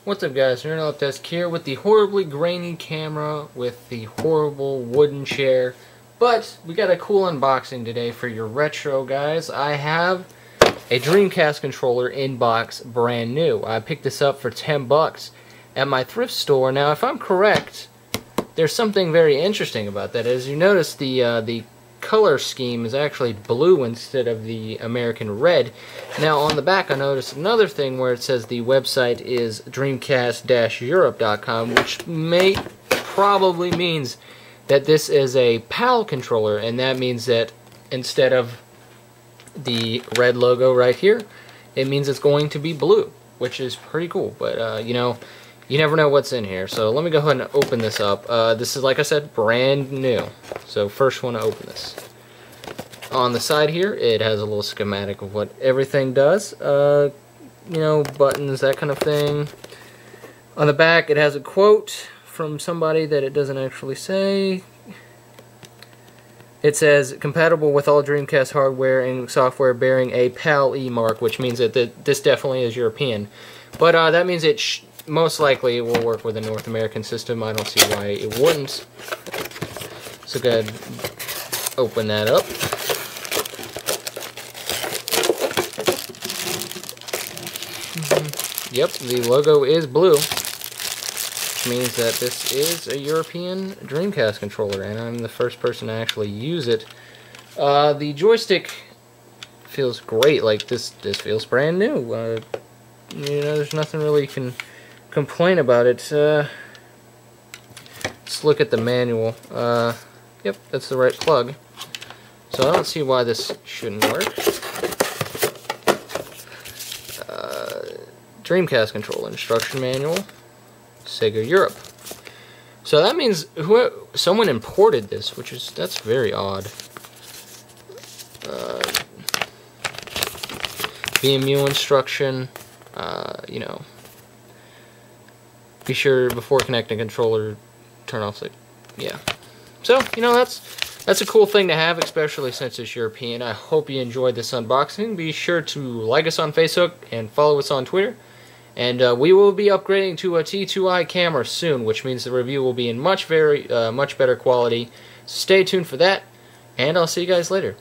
What's up, guys? Nerd Desk here with the horribly grainy camera with the horrible wooden chair. But we got a cool unboxing today for your retro guys. I have a Dreamcast controller in box, brand new. I picked this up for 10 bucks at my thrift store. Now, if I'm correct, there's something very interesting about that. As you notice, the color scheme is actually blue instead of the American red. Now on the back I noticed another thing where it says the website is dreamcast-europe.com, which probably means that this is a PAL controller, and that means that instead of the red logo right here, it means it's going to be blue, which is pretty cool. But you know, you never know what's in here. So let me go ahead and open this up. This is, like I said, brand new. So first want to open this. On the side here, it has a little schematic of what everything does. You know, buttons, that kind of thing. On the back, it has a quote from somebody that it doesn't actually say. It says, compatible with all Dreamcast hardware and software bearing a PAL E mark, which means that this definitely is European. But that means it most likely will work with a North American system. I don't see why it wouldn't. So go ahead, open that up. Yep, the logo is blue, which means that this is a European Dreamcast controller, and I'm the first person to actually use it. The joystick feels great. Like this feels brand new. You know, there's nothing really you can complain about it. Let's look at the manual. Yep, that's the right plug. So I don't see why this shouldn't work. Dreamcast controller instruction manual, Sega Europe. So that means someone imported this, that's very odd. VMU instruction. You know, be sure before connecting a controller, turn off the, yeah. So, you know, that's a cool thing to have, especially since it's European. I hope you enjoyed this unboxing. Be sure to like us on Facebook and follow us on Twitter. And we will be upgrading to a T2i camera soon, which means the review will be in much better quality. So stay tuned for that, and I'll see you guys later.